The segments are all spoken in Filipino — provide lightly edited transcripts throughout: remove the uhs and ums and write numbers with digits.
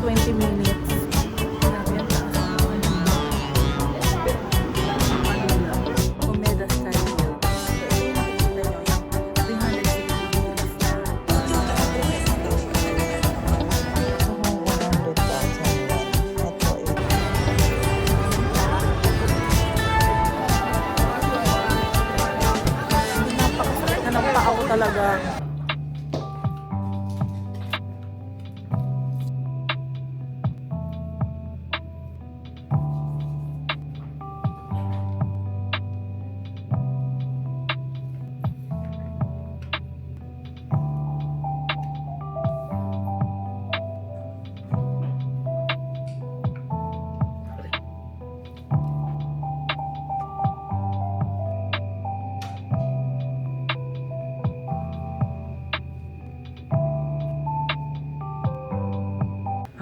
20 minutes. Grabe ang taas. Omega Sky Hill. So, ito yung nakikita nyo, yung 360 degrees na. So, 100,000 yan. Ito eh. Napakasakit na ng paa ko talaga.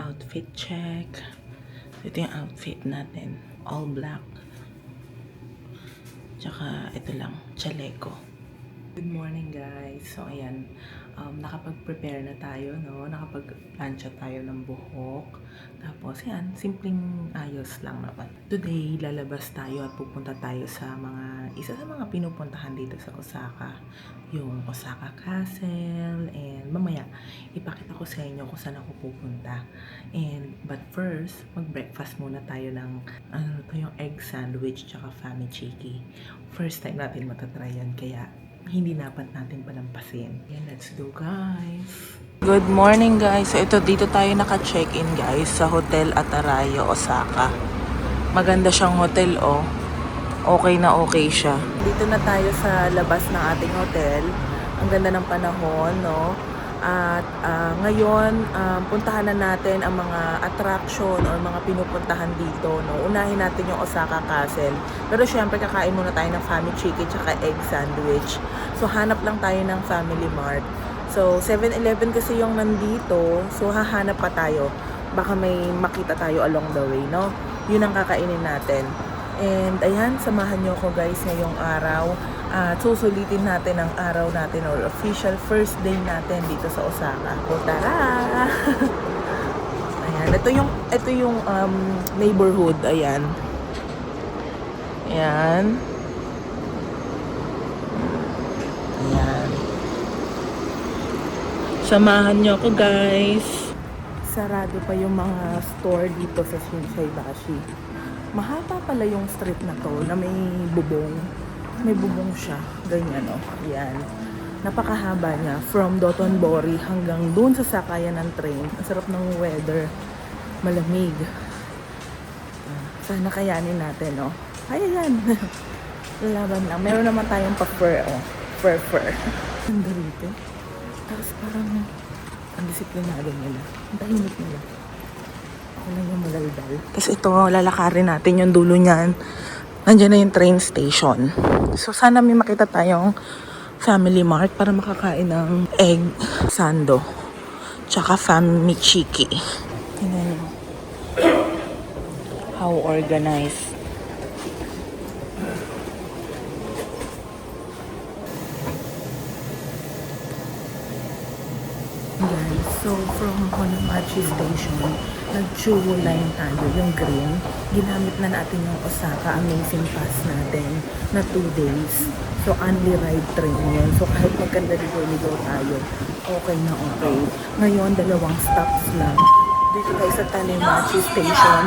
Outfit check. Ito yung outfit natin. All black. Tsaka ito lang, chaleco. Good morning guys. So ayan, nakapag-prepare na tayo, no? Nakapag-plancha tayo ng buhok. Tapos yan, simpleng ayos lang naman. Today, lalabas tayo at pupunta tayo sa isa sa mga pinupuntahan dito sa Osaka. Yung Osaka Castle. And mamaya, ipakita ko sa inyo kung saan ako pupunta. But first, mag-breakfast muna tayo ng yung egg sandwich tsaka famichiki. First time natin matatry yan, kaya hindi dapat natin palampasin. Yan, let's go guys! Good morning guys! So dito tayo naka-check-in guys sa Hotel Atarayo, Osaka. Maganda siyang hotel oh. Okay na okay siya. Dito na tayo sa labas ng ating hotel. Ang ganda ng panahon, no? At ngayon, puntahan na natin ang mga attraction or mga pinupuntahan dito, no? Unahin natin yung Osaka Castle. Pero syempre, kakain muna tayo ng famichiki tsaka egg sandwich. So, hanap lang tayo ng Family Mart. So, 7-Eleven kasi yung nandito. So, hahanap pa tayo. Baka may makita tayo along the way, no? Yun ang kakainin natin. And ayan, samahan nyo ko guys ngayong araw. Susulitin natin ang araw natin or official first day natin dito sa Osaka. O tara! Ayan, ito yung neighborhood. Ayan. Ayan. Ayan. Samahan nyo ko guys. Sarado pa yung mga store dito sa Shinsaibashi. Mahaba pala yung street na to na may bubong. May bubong siya. Ganyan o. Yan. Napakahaba niya. From Dotonbori hanggang dun sa sakayan ng train. Ang sarap ng weather. Malamig. Sana kayanin natin o. Kaya yan. Lalaban lang. Meron naman tayong pa-fur o. Fur. Ganda rito. Tapos parang ang disiplinado nila. Ang tahimik nila. Ako lang yung malaldal. Tapos ito, lalakarin natin yung dulo niyan. Nandiyan na yung train station. So, sana may makita tayong Family Mart para makakain ng egg sando. Tsaka famichiki. Tingnan nyo. How organized. Guys, so from Honamachi Station, nag-Chuo line tayo, yung green. Ginamit na natin yung Osaka Amazing Pass natin na 2 days. So, only ride train yun. So, kahit magkanda-ligaw tayo, okay na okay. Ngayon, 2 stops lang. Dito tayo sa Tanemachi Station,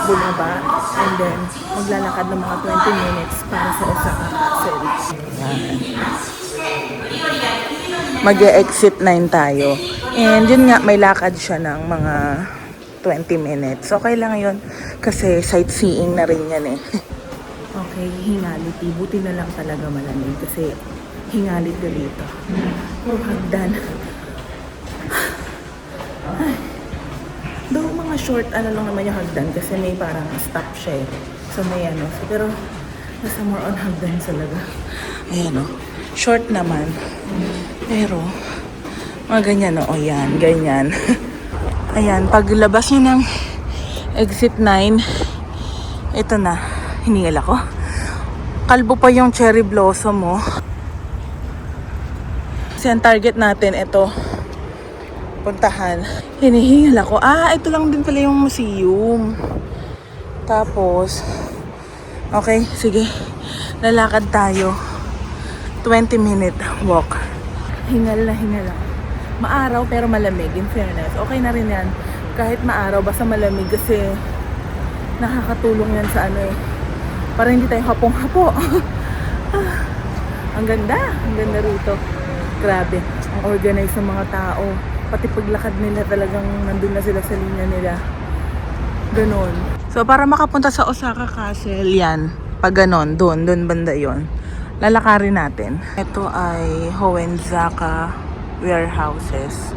bumaba, and then maglalakad ng mga 20 minutes para sa Osaka Castle. Mag-e-exit 9 tayo. And yun nga, may lakad siya ng mga 20 minutes. Okay lang yun. Kasi sightseeing na rin yan eh. Okay, Hingality. Buti na lang talaga malamig. Kasi hingalit ko dito. Oh, hagdan. Ay. Though mga short, ano lang naman yung hagdan. Kasi may parang stop siya eh. So may ano. So, pero nasa more on hagdan talaga. Ayan o. Short naman. Pero, mga ganyan o. Yan, ganyan. Ayan, paglabas nyo ng exit 9, ito na, hiningal ako. Kalbo pa yung cherry blossom mo. Kasi ang target natin, ito, puntahan. Hinihingal ako. Ito lang din pala yung museum. Tapos, okay, sige. Lalakad tayo. 20-minute walk. Hingal na hingal ako. Maaraw pero malamig, in fairness. Okay na rin yan. Kahit maaraw, basta malamig kasi nakakatulong yan sa para hindi tayo hapong-hapo. Ang ganda rito. Grabe, ang organized ng mga tao. Pati paglakad nila talagang nandun na sila sa linya nila. Ganon. So para makapunta sa Osaka Castle, yan. Pag ganon, doon banda yon. Lalakarin natin. Ito ay Hoenzaka Warehouses.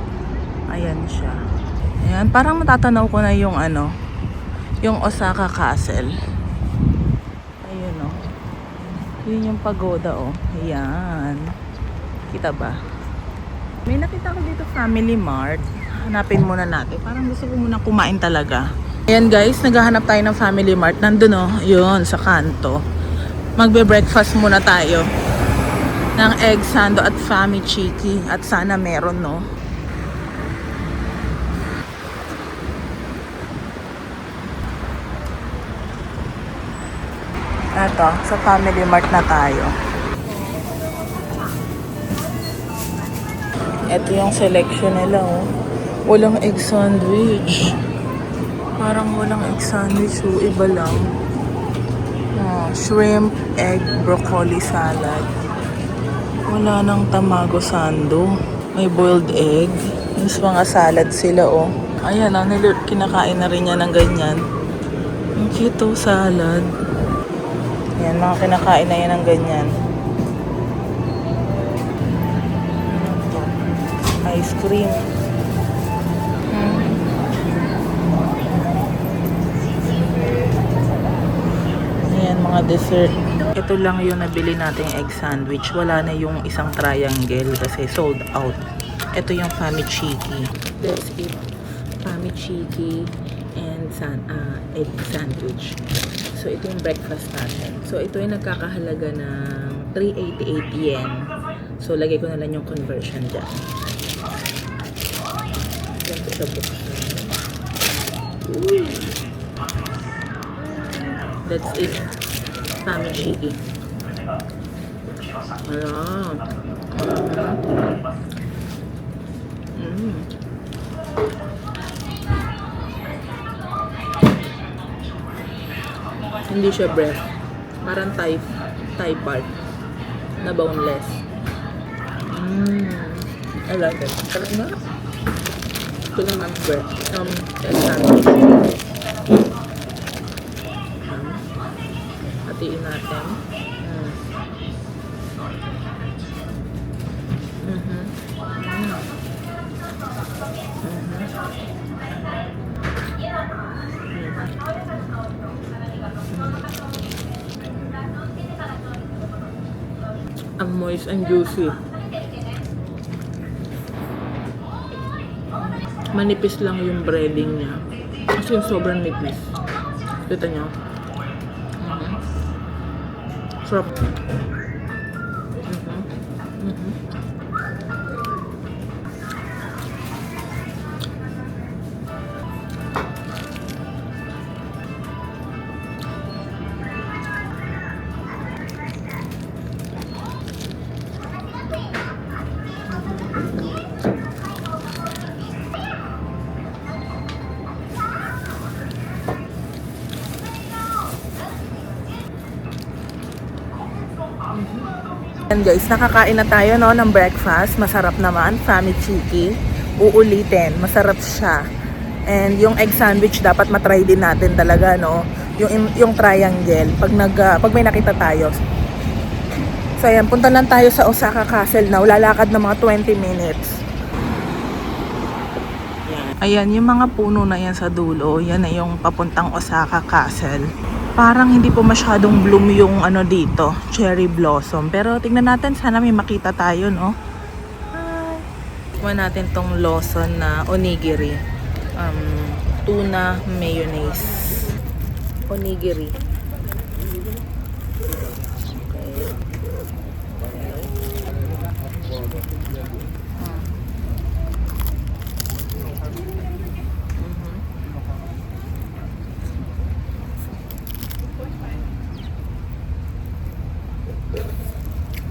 Ayan siya. Ayan, parang matatanaw ko na yung yung Osaka Castle. Ayun o. Yun yung pagoda o. Ayan. Kita ba? May nakita ko dito Family Mart. Hanapin muna natin. Parang gusto ko muna kumain talaga. Ayan guys, naghahanap tayo ng Family Mart. Nandun o. Yun, sa kanto. Magbe-breakfast muna tayo ng egg sando at fami chiki. At sana meron no. Eto, sa Family Mart na tayo. Ito yung selection nila oh. Walang egg sandwich. Parang walang egg sandwich so iba lang. Shrimp, egg, broccoli salad. Wala nang tamago sando. May boiled egg. Mas mga salad sila oh. Ayan kinakain na rin niya ng ganyan. Ang cute oh, salad. Ayan, mga kinakain na yan ng ganyan. Ice cream. Ayan, mga dessert. Ito lang yung nabili nating egg sandwich. Wala na yung isang triangle kasi sold out. Ito yung fami chiki. That's it. Fami chiki and egg sandwich. So, ito yung breakfast natin. So, ito ay nagkakahalaga ng 388 yen. So, lagay ko na lang yung conversion dyan. Yan ko siya buksan. That's it. Fami chiki. Ayan. Hindi siya bread. Parang Thai part na boneless. I like it. Sarap na. Ito naman bread. Egg sandwich. Hatiin natin. Ang moist and juicy. Manipis lang yung breading niya. Kasi yung sobrang nipis. Kita nyo? Sarap. And guys, nakakain na tayo no ng breakfast. Masarap naman, fami chiki. Uulitin, masarap siya. And yung egg sandwich dapat matry din natin talaga no. Yung triangle pag may nakita tayo. So ayan, punta lang tayo sa Osaka Castle now. Lalakad na mga 20 minutes. Ayan, yung mga puno na yan sa dulo, yan na yung papuntang Osaka Castle. Parang hindi po masyadong bloom yung dito, cherry blossom. Pero tingnan natin, sana may makita tayo, no? Hi! Kuha natin tong Lawson na onigiri. Tuna mayonnaise. Onigiri.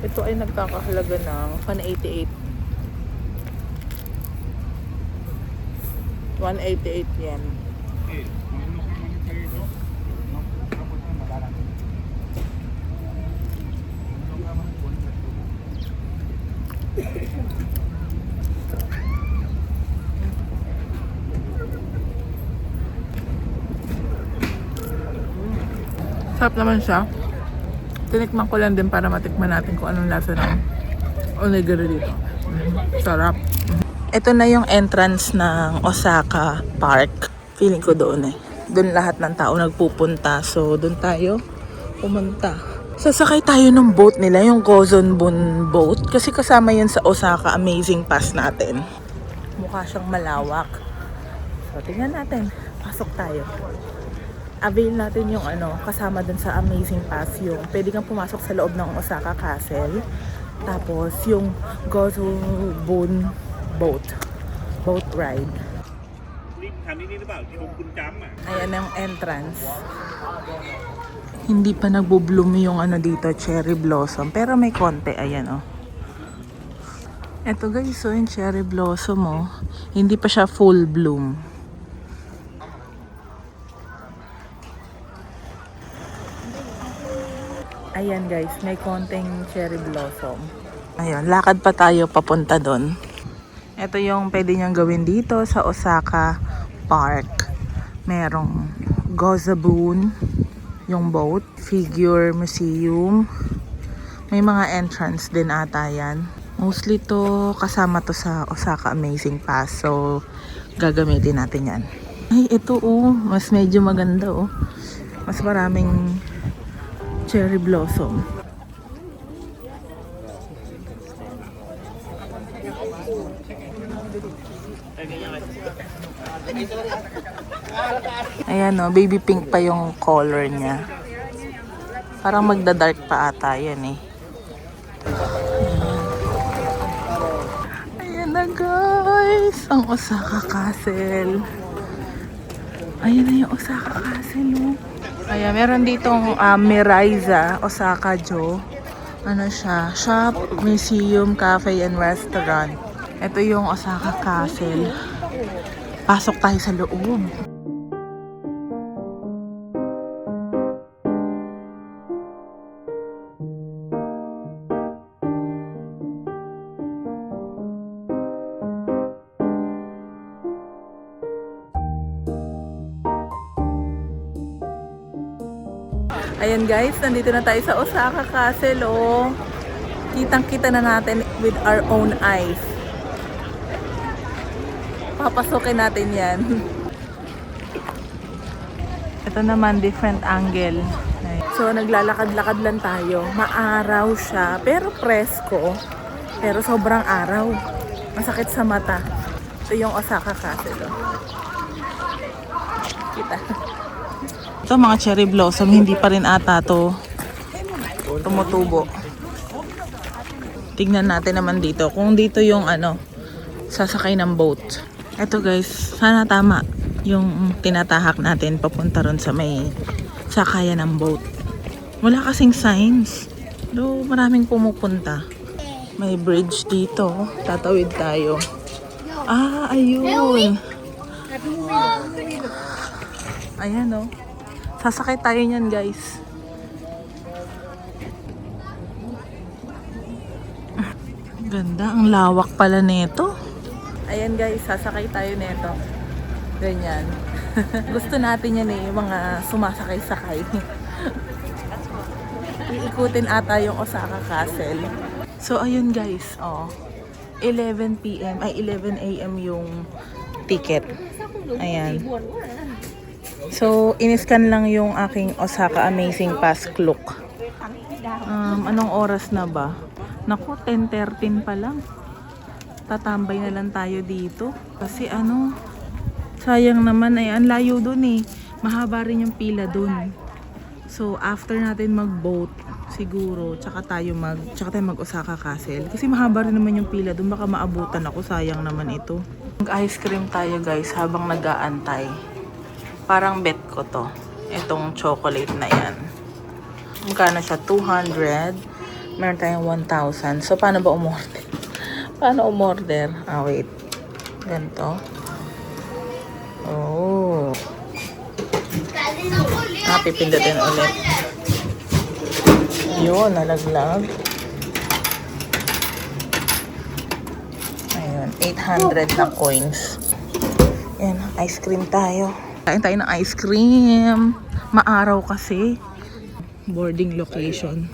Ito ay nagkakahalaga ng 188. 188 yen. Sarap naman siya. Tinikman ko lang din para matikman natin kung anong lasa ng onigiri dito. Sarap. Ito na yung entrance ng Osaka Park. Feeling ko doon eh. Doon lahat ng tao nagpupunta. So, doon tayo pumunta. Sasakay tayo ng boat nila, yung Gozonbun boat. Kasi kasama yun sa Osaka Amazing Pass natin. Mukha siyang malawak. So, tingnan natin. Pasok tayo. Avail natin yung kasama dun sa Amazing Pass, yung pwede kang pumasok sa loob ng Osaka Castle. Tapos yung Gozonbun boat ride. Ayan ang entrance. Hindi pa nagbo-bloom yung dito, cherry blossom, pero may konti, ayan Eto guys, so yung cherry blossom hindi pa siya full bloom. Ayan guys, may konting cherry blossom. Ayun, lakad pa tayo papunta doon. Ito yung pwede niyang gawin dito sa Osaka Park. Merong Gozonbun, yung boat, figure museum. May mga entrance din ata yan. Mostly to kasama to sa Osaka Amazing Pass. So, gagamitin natin yan. Ay, ito mas medyo maganda Mas maraming cherry blossom. Ayan baby pink pa yung color niya. Parang magda-dark pa ata yan eh. Ayan na guys, ang Osaka Castle. Ayan na yung Osaka Castle Ayan, meron ditong Miraiza Osaka-jo. Siya? Shop, museum, cafe, and restaurant. Ito yung Osaka Castle. Pasok tayo sa loob. Ayan guys, nandito na tayo sa Osaka Castle Kitang-kita na natin with our own eyes. Papasukin natin yan. Ito naman, different angle. So, naglalakad-lakad lang tayo. Maaraw siya, pero presko. Pero sobrang araw. Masakit sa mata. Ito yung Osaka Castle. Kita. Ito mga cherry blossom, hindi pa rin ata to tumutubo. Tignan natin naman dito. Kung dito yung sasakay ng boat. Ito guys, sana tama yung tinatahak natin papunta ron sa may sakayan ng boat. Wala kasing signs. Do maraming pumupunta. May bridge dito. Tatawid tayo. Ayun. Ayan Sasakay tayo niyan guys. Ganda, ang lawak pala nito. Ayan guys, sasakay tayo nito. Ganyan. Gusto natin yan yung mga sumasakay-sakay. Iikutin ata yung Osaka Castle. So ayun guys, 11 PM ay 11 AM yung ticket. Ayan. So, iniskan lang yung aking Osaka Amazing Pass clock. Anong oras na ba? Naku, 10:13 pa lang. Tatambay na lang tayo dito. Kasi sayang naman ang layo dun Mahaba rin yung pila dun. So, after natin mag-boat, siguro, tsaka tayo mag-Osaka Castle. Kasi mahaba rin naman yung pila dun. Baka maabutan ako, sayang naman ito. Mag-ice cream tayo guys habang nag-aantay. Parang bet ko to. Itong chocolate na yan. Magkano siya? 200. Meron tayong 1,000. So, paano ba umorder? Paano umorder? Wait. Ganito. Oh. Pipindutin ulit. Yun, nalaglag. Ayun, 800 na coins. Ayan, ice cream tayo. Kain tayo ng ice cream. Maaraw kasi. Boarding location.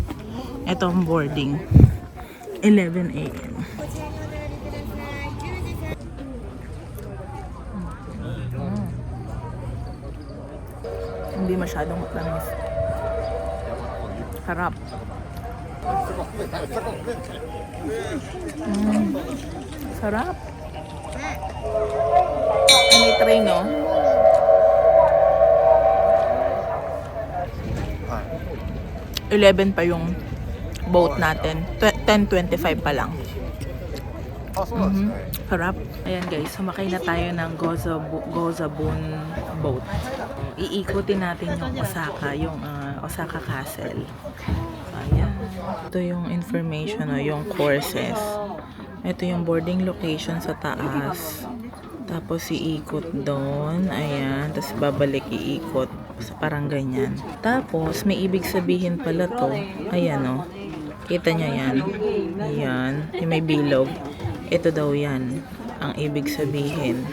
Ito ang boarding. 11 a.m. Hindi masyadong matamis. Sarap. Sarap. May tray, no? $11 pa yung boat natin. 10.25 pa lang. Sarap. Ayan guys, sumakay na tayo ng Gozabun boat. Iikutin natin yung Osaka, yung Osaka Castle. So, ayan. Ito yung information, yung courses. Ito yung boarding location sa taas. Tapos iikot doon. Ayan. Tapos babalik iikot. So, parang ganyan. Tapos may ibig sabihin pala to. Ayan o. Kita nyo yan. Ayan. Yung may bilog. Ito daw yan. Ang ibig sabihin.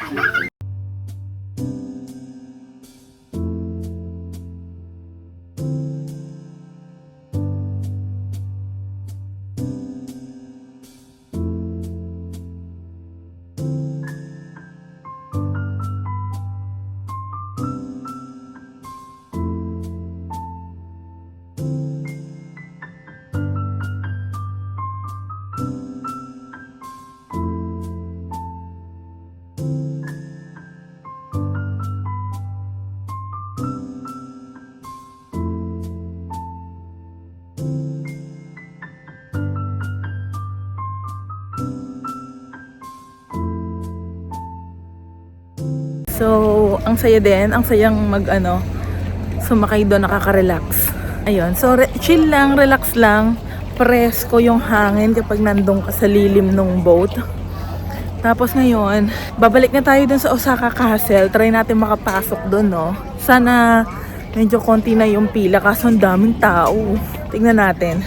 So, ang saya din, ang sayang sumakay doon, nakaka-relax. Ayun, so chill lang, relax lang, presko yung hangin kapag nandun ka sa lilim ng boat. Tapos ngayon, babalik na tayo doon sa Osaka Castle, try natin makapasok doon, no? Sana medyo konti na yung pila, kaso ang daming tao. Tingnan natin.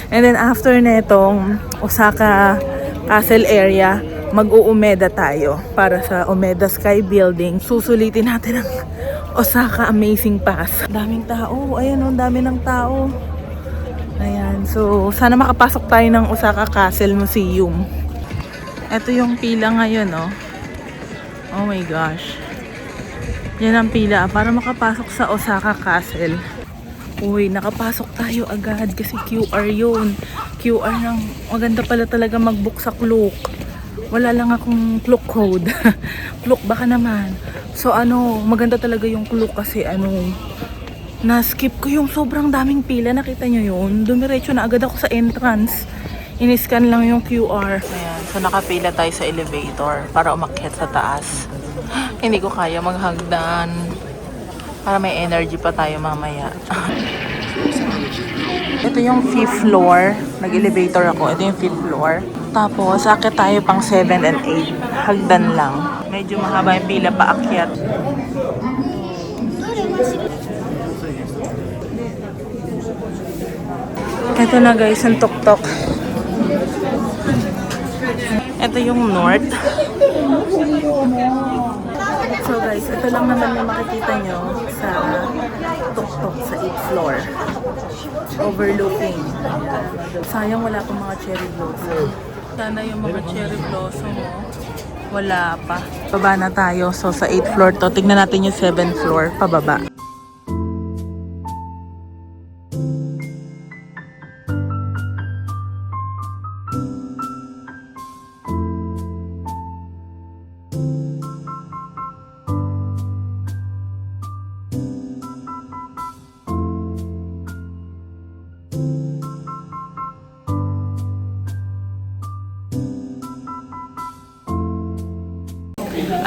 And then after netong Osaka Castle area, mag-uumeda tayo para sa Umeda Sky Building. Susulitin natin ang Osaka Amazing Pass. Daming tao. Ayan o, dami ng tao. Ayan. So, sana makapasok tayo ng Osaka Castle Museum. Ito yung pila ngayon, no? Oh my gosh. Yan ang pila para makapasok sa Osaka Castle. Uy, nakapasok tayo agad kasi QR yun. QR ng maganda pala talaga mag-book sa Klook. Wala lang akong Klook code. Klook baka naman. So maganda talaga yung Klook kasi na-skip ko yung sobrang daming pila. Nakita nyo yun? Dumiretso na agad ako sa entrance. In-scan lang yung QR. Ayan, so nakapila tayo sa elevator para umakyat sa taas. Hindi ko kaya maghagdan. Para may energy pa tayo mamaya. Ito yung 5th floor. Nag-elevator ako. Ito yung 5th floor. Tapos, akit tayo pang 7 and 8. Hagdan lang. Medyo mahaba yung pila pa akyat. Ito na guys, ang tok-tok. Ito yung north. So guys, ito lang naman yung makikita nyo sa tok-tok sa 8th floor. Overlooking. Sayang wala pang mga cherry blossom. Sana yung mga cherry blossom wala pa. Baba na tayo. So sa 8th floor to. Tignan natin yung 7th floor. Pababa.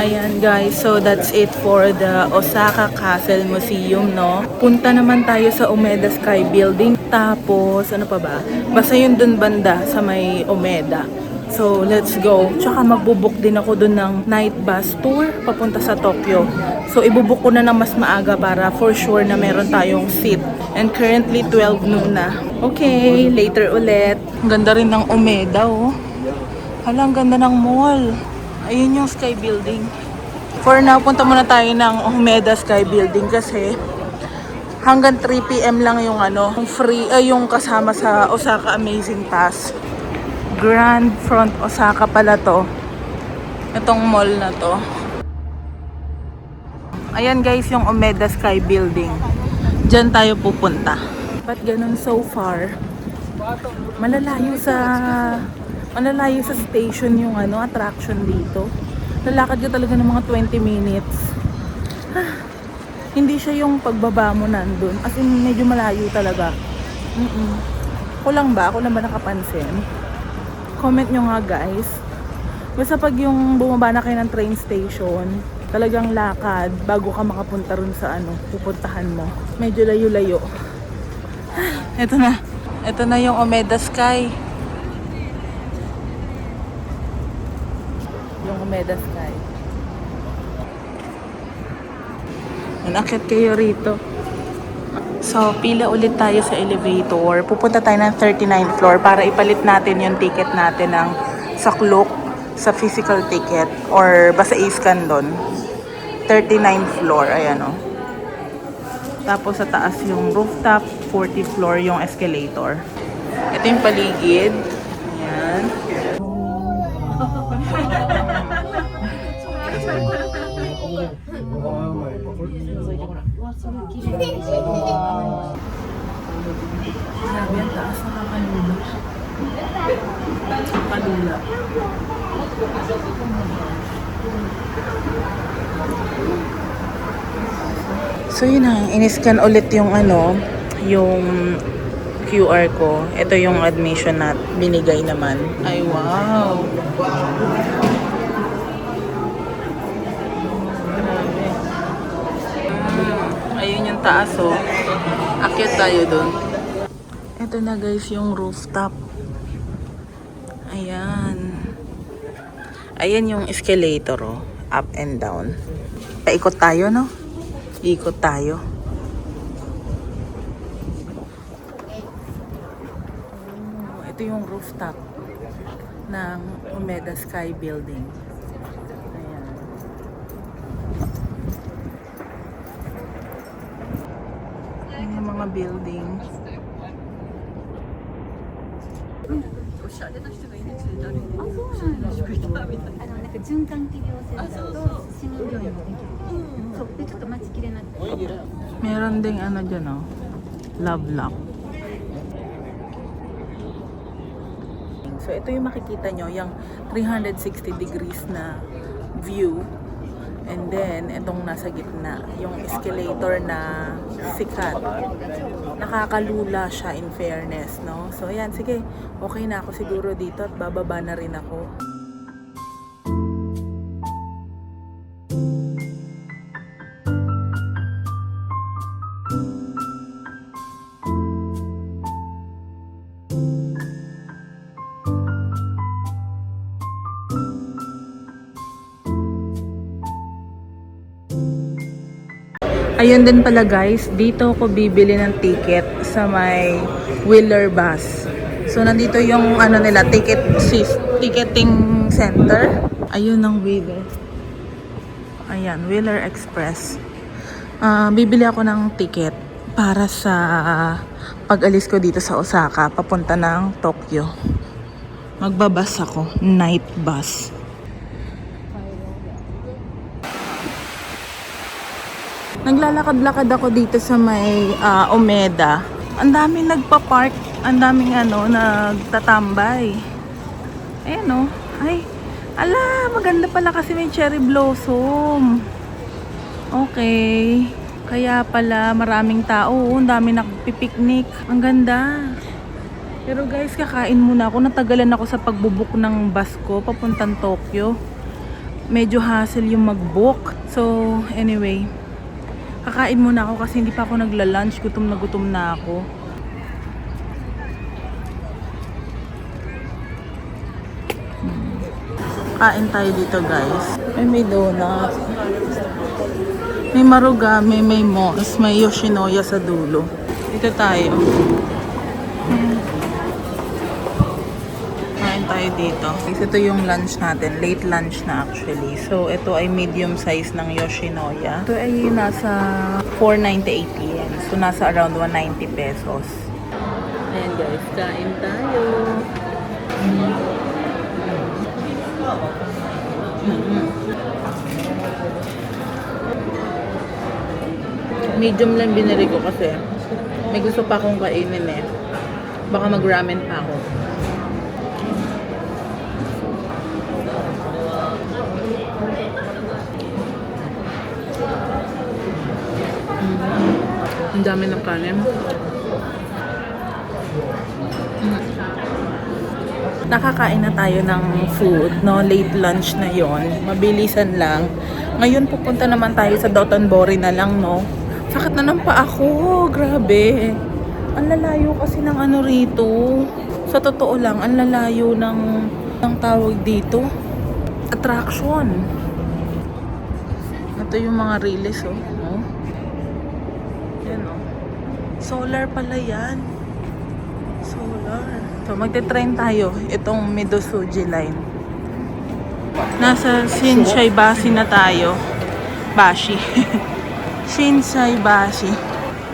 Ayan guys, so that's it for the Osaka Castle Museum, no? Punta naman tayo sa Umeda Sky Building. Tapos, ano pa ba? Basta yun dun banda sa may Umeda. So, let's go. Tsaka magbubuk din ako dun ng night bus tour papunta sa Tokyo. So, ibubuk ko na ng mas maaga para for sure na meron tayong seat. And currently, 12 noon na. Okay, later ulit. Ang ganda rin ng Umeda, oh. Hala, ang ganda ng mall. Ayun yung Sky Building. For now, punta muna tayo ng Umeda Sky Building kasi hanggang 3 PM lang yung ano, free, yung kasama sa Osaka Amazing Pass. Grand Front Osaka pala to. Itong mall na to. Ayan guys, yung Umeda Sky Building. Diyan tayo pupunta. Ba't ganun so far? Malalayo sa station yung ano, attraction dito. Lalakad ka talaga ng mga 20 minutes. Hindi siya yung pagbaba mo nandun. As in, medyo malayo talaga. Ako lang ba nakapansin? Comment nyo nga guys. Basta pag yung bumaba na kayo ng train station, talagang lakad bago ka makapunta rin sa ano, pupuntahan mo. Medyo layo-layo. Ito na. Ito na yung Umeda Sky. Yung Umeda Sky. Nanakit kayo rito. So, pila ulit tayo sa elevator. Pupunta tayo ng 39th floor para ipalit natin yung ticket natin ng sa Klook, sa physical ticket, or basta i-scan doon. 39th floor, ayan o. Tapos sa taas yung rooftop, 40th floor yung escalator. Ito yung paligid. Ayan. Grabe, ang taas na kakalula. Kalula. So yun na, in-scan ulit yung ano, yung QR ko. Ito yung admission na binigay naman. Ay, wow! Grabe. Ayun yung taas, oh. Akyat tayo dun. Ito na guys yung rooftop. Ayan. Ayan yung escalator, oh. Up and down. Paikot tayo, no? Ikot tayo. Ito yung rooftop ng Umeda Sky Building. Ayan. Ayan yung mga building. Meron ding ano dyan, oh. Love lock. So ito yung makikita nyo, yung 360 degrees na view. And then, itong nasa gitna, yung escalator na sikat. Nakakalula siya in fairness, no? So ayan, sige, okay na ako siguro dito at bababa na rin ako. Ayun din pala guys, dito ako bibili ng ticket sa may Wheeler Bus. So nandito yung ano nila, ticketing center. Ayun ang Wheeler. Ayan, Wheeler Express. Bibili ako ng ticket para sa pag-alis ko dito sa Osaka, papunta ng Tokyo. Magbabas ako, night bus. Naglalakad-lakad ako dito sa may Umeda. Ang daming nagpa-park, ang daming nagtatambay. Ayan o. Ay, ala, maganda pala kasi may cherry blossom. Okay. Kaya pala maraming tao, ang dami nagpipiknik. Ang ganda. Pero guys, kakain muna ako. Natagalan ako sa pagbubuk ng bus ko papuntang Tokyo. medyo hassle yung mag-book. So, anyway, kakain muna ako kasi hindi pa ako nagla-lunch. Gutom na ako. Kain tayo dito, guys. May donut. May marugame, may mos, may yoshinoya sa dulo. Dito tayo. Kain tayo dito. Ito yung lunch natin. Late lunch na actually. So, ito ay medium size ng yoshinoya. Ito ay nasa 498 yen. So, nasa around 190 pesos. Ayan guys, kain tayo. Medium lang binili ko kasi may gusto pa akong kainin eh. Baka mag-ramen pa ako. Ang dami ng kanin. Nakakain na tayo ng food, no? Late lunch na yon. Mabilisan lang. Ngayon pupunta naman tayo sa Dotonbori na lang, no? Sakit na ng paa ko. Grabe. Ang lalayo kasi ng ano rito. Sa totoo lang, ang lalayo ng tawag dito. Attraction. Ito yung mga release, oh. No? Yan, oh. Solar pala yan. Solar. So, magte-train tayo. Itong Midosuji line. Nasa Shinsai Bashi na tayo. Bashi. Shinsai Bashi.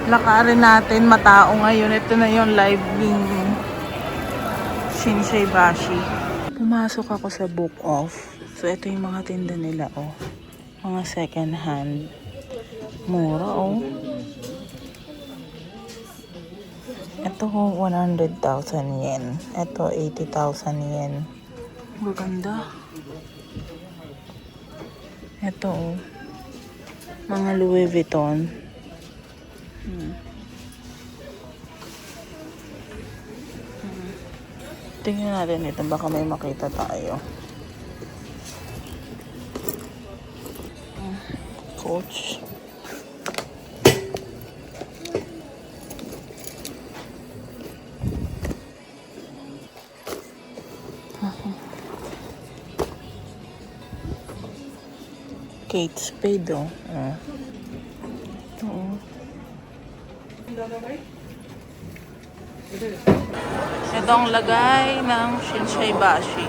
Lakarin natin. Matao ngayon. Ito na yung live ng Shinsai Bashi. Pumasok ako sa book off. So, ito yung mga tinda nila, oh. Mga second hand. Mura, oh. Ito 100,000 yen. Ito 80,000 yen. Maganda. Ito oh. Mga Louis Vuitton. Tingnan natin ito. Baka may makita tayo. Coach. Kate Spade, oh. Oo. Ito ang lagay ng Shinsai Bashi.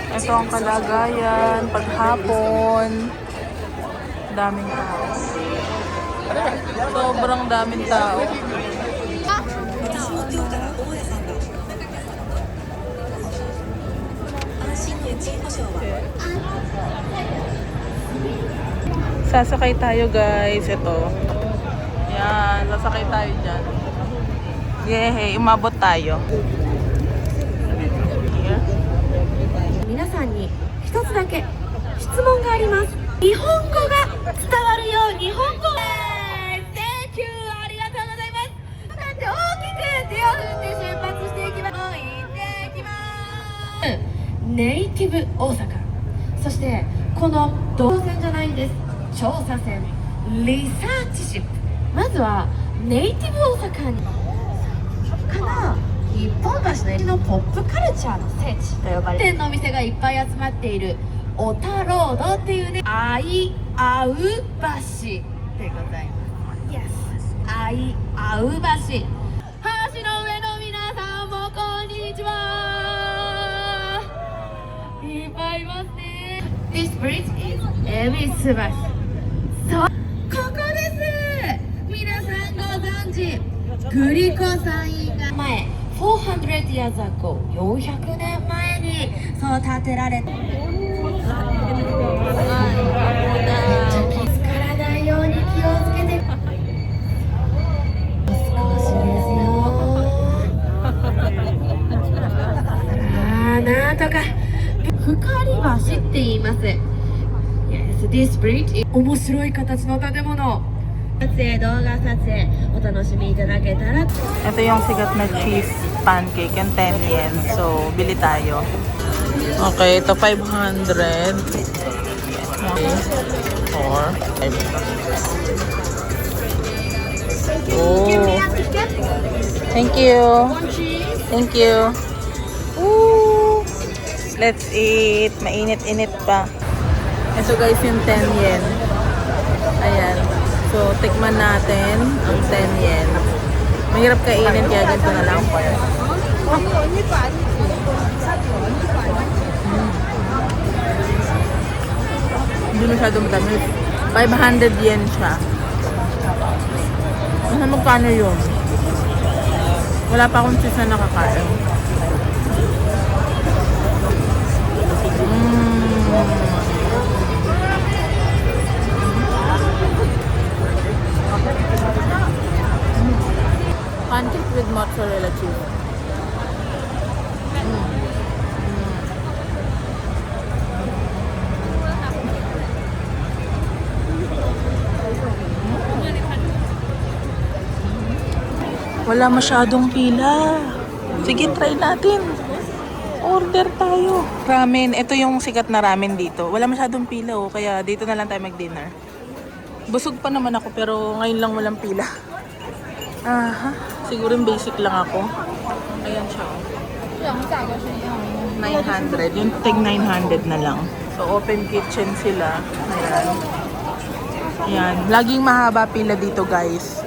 Ito ang kalagayan paghapon. Daming tao. Sobrang daming tao. Sasakay tayo guys. Ito. Yan. Sasakay tayo dyan. Yehey. Umabot tayo. Here. 皆さんに一つだけ質問があります。日本語が伝わるよう日本語。Thank you ありがとうございます。なんで大きく手を振って出発していきます。行ってきます。ネイティブ大阪。そしてこの動線じゃないんです。調査船リサーチシップ。まずはネイティブ大阪にから日本橋のポップカルチャーの聖地と呼ばれる店のお店がいっぱい集まっているオタロードっていうね、あいあう橋でございます。Yes、あいあう橋。橋の上の皆さんもこんにちは。いっぱいいますね。This bridge is 恵比寿橋。そう、ここです。皆さんご存知、グリコサインが前。400 years ago 400年前にそう建てられた。気づからないように気をつけて。少しですよ。なんとか光橋って言います。Yes, this bridge 面白い形の建物。撮影、動画撮影お楽しみいただけたら。 Ito yung sikat na cheese pancake, yung 10 yen. So, bili tayo. Okay, ito 500. Okay. 4, 5. Oh. Thank you. Thank you. Ooh. Let's eat. Mainit-init pa. Ito guys yung 10 yen. Ayan. So, tikman natin ang 10 yen. Mahirap kainin kaya ganito na lang. Hindi masyado matamis. 500 yen siya. Ano magkano yun? Wala pa akong cheese na nakakain. Pancake with mozzarella cheese. Wala masyadong pila. Sige, try natin. Order tayo. Ramen. Ito yung sikat na ramen dito. Wala masyadong pila oh. Kaya dito na lang tayo mag-dinner. Busog pa naman ako pero ngayon lang walang pila. Aha. Siguro yung basic lang ako. Ayan siya oh. 900. Yung tig 900 na lang. So open kitchen sila. Ayan. Ayan. Laging mahaba pila dito guys.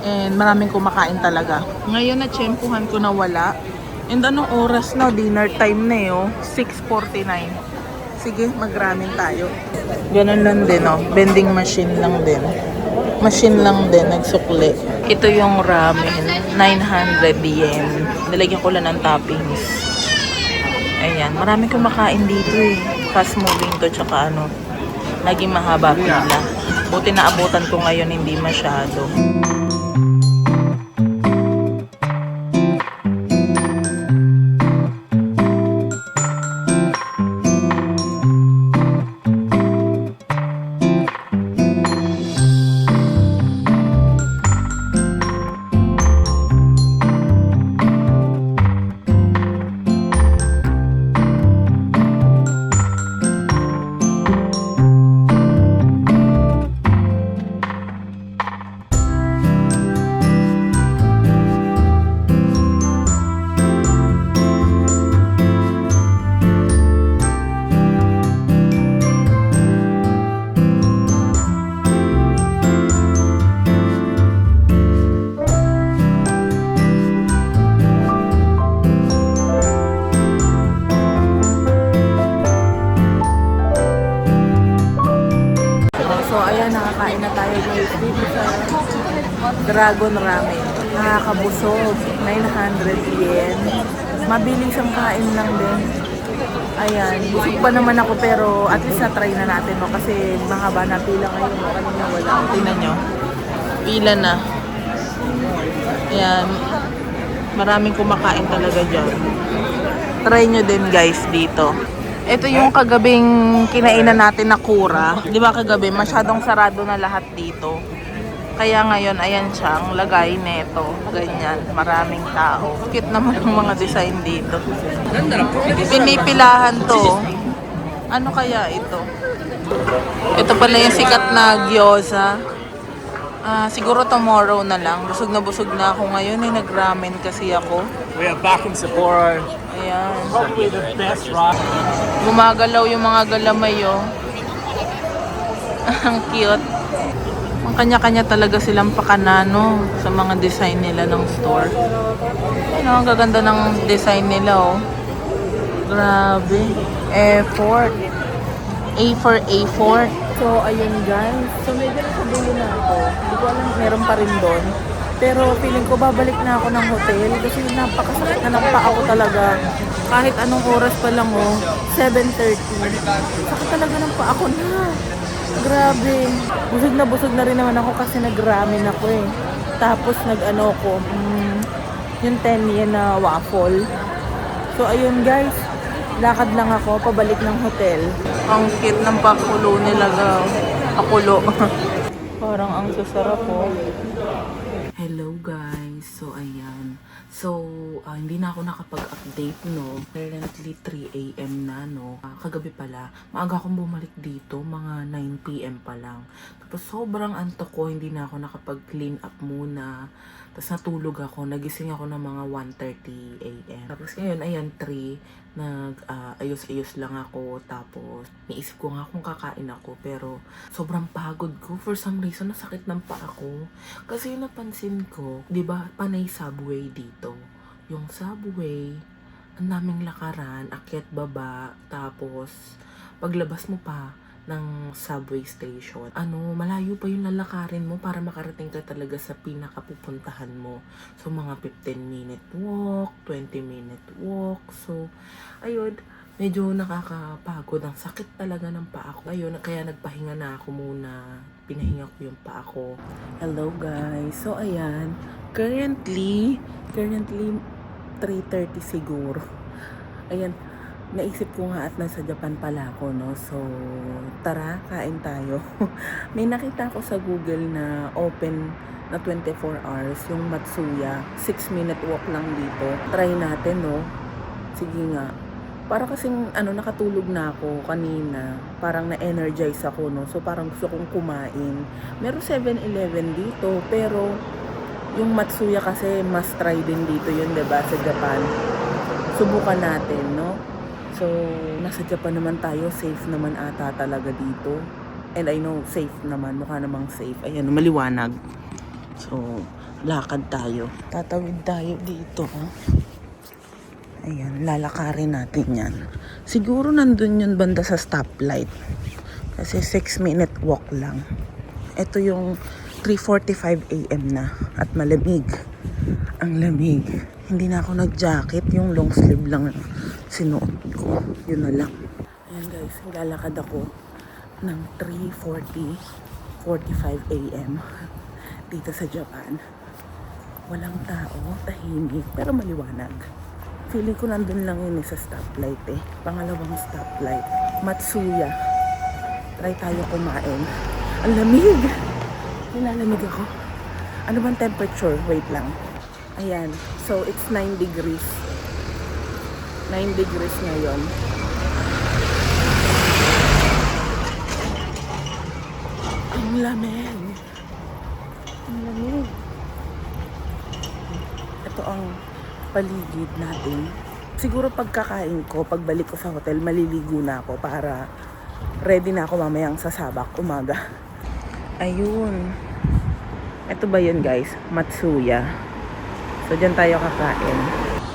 And maraming kumakain talaga. Ngayon na tsempuhan ko na wala. And anong oras na? Dinner time na eh oh. 6:49. Sige, mag-ramen tayo. Ganun lang din oh. Vending machine lang din. Machine lang din, nagsukli. Ito yung ramen. 900 yen. Nilagyan ko lang ng toppings. Ayan. Maraming kumakain dito eh. Fast moving to tsaka ano. Laging mahaba pila. Buti na abutan ko ngayon hindi masyado. So ayan, nakakain na tayo guys dito sa Dragon Ramen. Nakakabusog, 900 yen. Mabilis ang kain lang din. Ayan, busog pa naman ako pero at least na-try na natin no? Kasi mahaba na pila ngayon. Kanina wala. Tingnan nyo, pila na. Ayan, maraming kumakain talaga dyan. Try nyo din guys dito. Ito yung kagabing kinainan natin na kura. Di ba kagabi, masyadong sarado na lahat dito. Kaya ngayon, ayan siya, ang lagay neto. Ganyan, maraming tao. Cute naman ang mga design dito. Pinipilahan to. Ano kaya ito? Ito pala yung sikat na gyoza. Siguro tomorrow na lang. Busog na ako ngayon. Nag-ramen kasi ako. We are back in Sapporo. Ayan. Probably the best ramen. Gumagalaw yung mga galamay, oh. Ang cute. Ang kanya-kanya talaga silang pakanano sa mga design nila ng store. Ano, ang gaganda ng design nila, oh. Grabe. Effort. A for effort. So, ayun guys. So, medyo nakabili na ako. Hindi ko alam, meron pa rin doon. Pero feeling ko babalik na ako ng hotel kasi napakasakit na ng paa ko talaga. Kahit anong oras pa lang oh, 7:30. Sakit talaga ng paa ko na. Grabe. Busog na rin naman ako kasi nag-ramen ako eh. Tapos nag-ano ko, yung 10 yen na waffle. So ayun guys, lakad lang ako pabalik ng hotel. Ang cute ng pakulo nila, pakulo. Parang ang sasarap po. Hello guys. So ayan. So So, hindi na ako nakapag-update, no. Currently, 3 a.m. na, no. Kagabi pala, maaga akong bumalik dito, mga 9 p.m. pa lang. Tapos, sobrang antok ko, hindi na ako nakapag-clean up muna. Tapos, natulog ako, nagising ako ng mga 1:30 a.m. Tapos, ngayon, ayan, 3, ayos-ayos lang ako. Tapos, naisip ko nga kung kakain ako, pero sobrang pagod ko. For some reason, nasakit ng paa ko. Kasi yung napansin ko, di ba, panay subway dito. Yung subway, ang daming lakaran, akyat baba, tapos paglabas mo pa ng subway station, malayo pa yung lalakarin mo para makarating ka talaga sa pinakapupuntahan mo. So, mga 15-minute walk, 20-minute walk. So, ayun, medyo nakakapagod. Ang sakit talaga ng paa ko. Ayun, kaya nagpahinga na ako muna. Pinahinga ko yung paa ko. Hello guys. So, ayan. Currently 3:30 siguro. Ayan. Naisip ko nga at nasa Japan pala ako, no? So, tara, kain tayo. May nakita ko sa Google na open na 24 hours, yung Matsuya. 6-minute walk lang dito. Try natin, no? Sige nga. Para kasing nakatulog na ako kanina, parang na-energize ako, no? So parang gusto kong kumain. Meron 7-Eleven dito, pero yung Matsuya kasi must try din dito yun, 'di ba, sa Japan. Subukan natin, no? So nasa Japan naman tayo, safe naman ata talaga dito. And I know safe naman, mukha namang safe. Ayan, maliwanag. So lakad tayo. Tatawid tayo dito, ha? Ayan, lalakarin natin yan. Siguro nandun yun banda sa stoplight. Kasi 6-minute walk lang. Ito yung 3:45 a.m. na. At malamig. Ang lamig. Hindi na ako nag-jacket. Yung long sleeve lang sinuot ko. Yun na lang. Ayan guys, lalakad ako ng 3:45 a.m. dito sa Japan. Walang tao, tahimik, pero maliwanag. Feeling ko nandun lang yun sa stoplight eh. Pangalawang stoplight. Matsuya. Try tayo kumain. Ang lamig! Nilalamig ako. Ano bang temperature? Wait lang. Ayan. So, it's 9 degrees. 9 degrees ngayon. Ang lamig. Ang lamig. Ito ang paligid natin. Siguro pagkakain ko, pagbalik ko sa hotel, maliligo na ako para ready na ako mamayang sasabak umaga. Ayun. Ito ba yun guys? Matsuya. So dyan tayo kakain.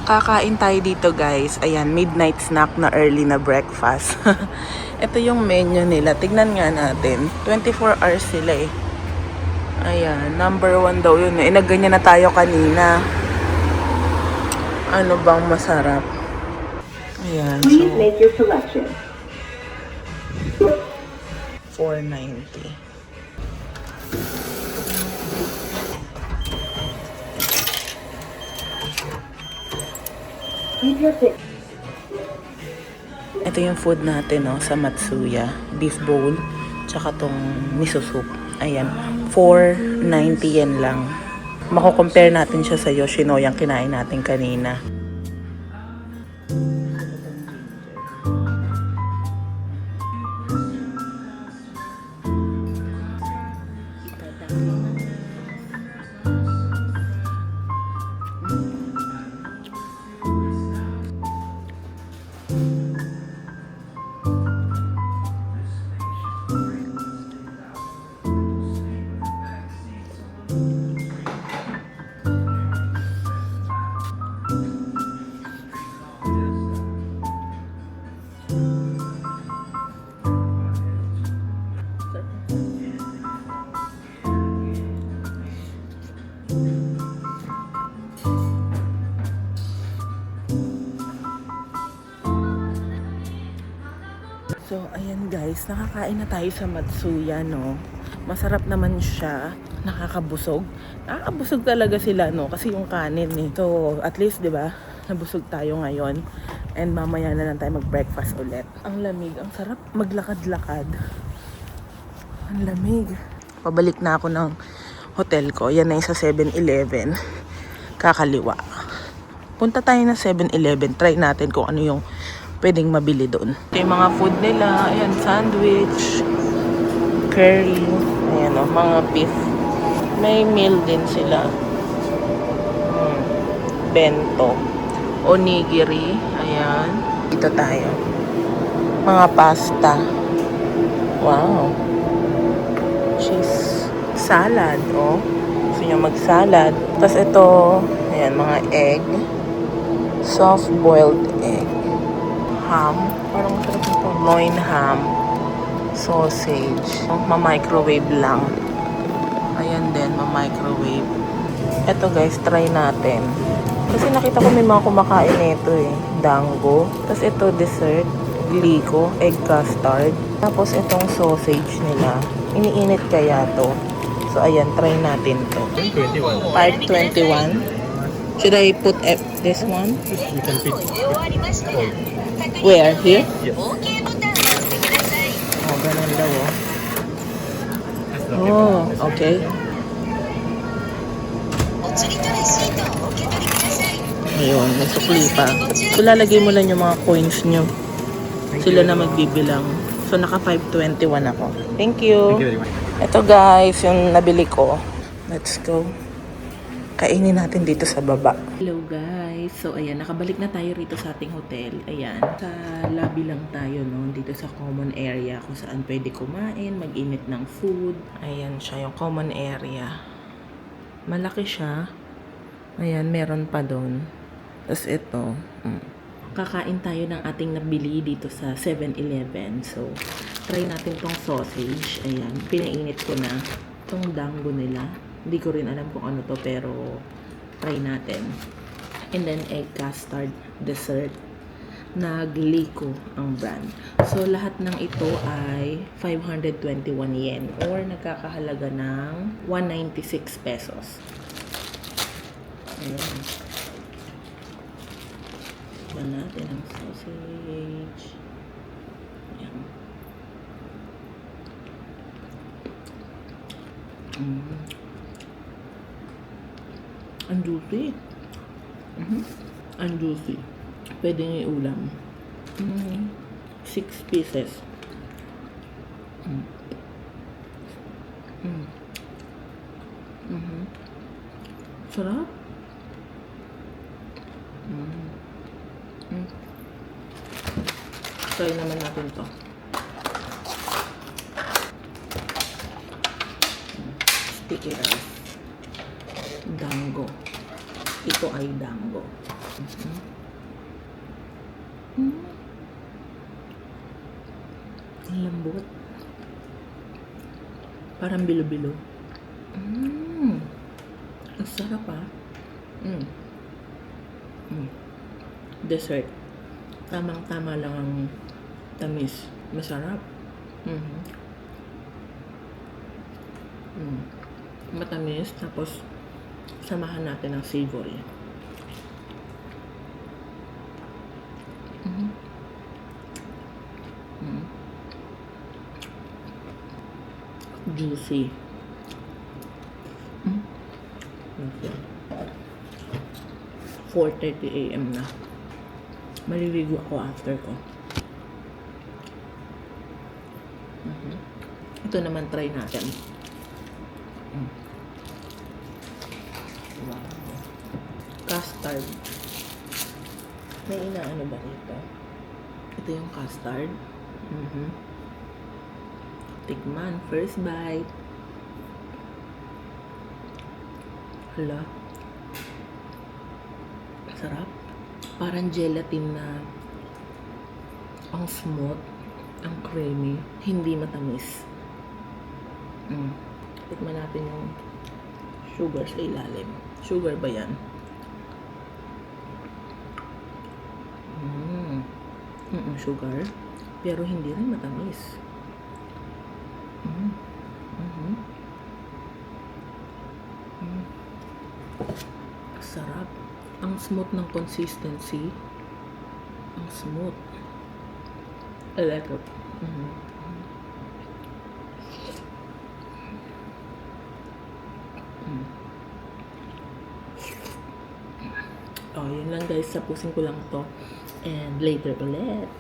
Kakain tayo dito guys. Ayan, midnight snack na early na breakfast. Ito yung menu nila. Tignan nga natin. 24 hours sila eh. Ayan, number 1 daw yun. Ganyan na tayo kanina. Ano bang masarap? Ayan, so Please make your selection. 490. Ito yung food natin, no, sa Matsuya. Beef bowl, tsaka tong miso soup. Ayan, 490 yen lang. Mako-compare natin siya sa Yoshinoya yung kinain natin kanina. So, ayan guys, nakakain na tayo sa Matsuya, no? Masarap naman siya, nakakabusog. Nakakabusog talaga sila, no? Kasi yung kanin, eh. So, at least, di ba, nabusog tayo ngayon. And mamaya na lang tayo mag-breakfast ulit. Ang lamig, ang sarap maglakad-lakad. Ang lamig. Pabalik na ako ng hotel ko. Yan na yung sa 7-Eleven. Kakaliwa. Punta tayo na 7-Eleven. Try natin kung ano yung pwedeng mabili doon. Ito yung mga food nila. Ayan, sandwich, curry, ayan o, mga beef. May meal din sila. Bento, onigiri, ayan. Dito tayo. Mga pasta. Wow. Cheese. Salad, oh. Gusto nyo mag-salad. Tapos ito, ayan, mga egg. Soft-boiled egg. Ham. Parang masarap ito. Loin ham. Sausage. Ma-microwave lang. Ayan din, ma-microwave. Ito guys, try natin. Kasi nakita ko may mga kumakain nito eh. Dango. Tapos ito, dessert. Glico. Egg custard. Tapos itong sausage nila. Iniinit kaya to. So ayan, try natin to. 521. Should I put this one? You can pick. Where? Here? Yes. Oh, ganun daw oh. Oh, okay. Ayun, may sukli pa. So, lalagay mo lang yung mga coins nyo. Sila na magbibilang. So, naka 521 ako. Thank you. Thank you very much. Ito guys, yung nabili ko. Let's go. Kainin natin dito sa baba. Hello guys. So, ayan, nakabalik na tayo rito sa ating hotel. Ayan, sa lobby lang tayo, no? Dito sa common area kung saan pwede kumain, mag-init ng food. Ayan siya, yung common area. Malaki siya. Ayan, meron pa doon. Tapos ito, kakain tayo ng ating nabili dito sa 7-Eleven. So, try natin tong sausage. Ayan, pinainit ko na. Itong dango nila. Hindi ko rin alam kung ano to, pero try natin. And then, egg custard dessert na Glico ang brand. So, lahat ng ito ay 521 yen or nagkakahalaga ng 196 pesos. Ayan. Tignan natin ang sausage. Ayan. Ang juicy. Ang juicy. Pwede nyo iulam. 6 pieces. Sarap. Try naman natin to. Sticky rice. Dango. Ito ay dango. Ang lambot. Parang bilo-bilo. Ang sarap ah. Dessert. Tamang-tama lang ang tamis. Masarap. Matamis. Tapos, samahan natin ng savory. Juicy. 4:30 AM na. Maliligo ako after ko. Ito naman try natin. Wow. Custard. May inaano ba rito? Ito yung custard. Tikman. First bite. Hala. Sarap. Parang gelatin na ang smooth, ang creamy, hindi matamis. Tikman natin yung sugar sa ilalim. Sugar ba yan? Sugar. Pero hindi rin matamis. Sarap. Ang smooth ng consistency. Ang smooth. I like it. Oh, yun lang guys. Tapusin ko lang to. And later ulit.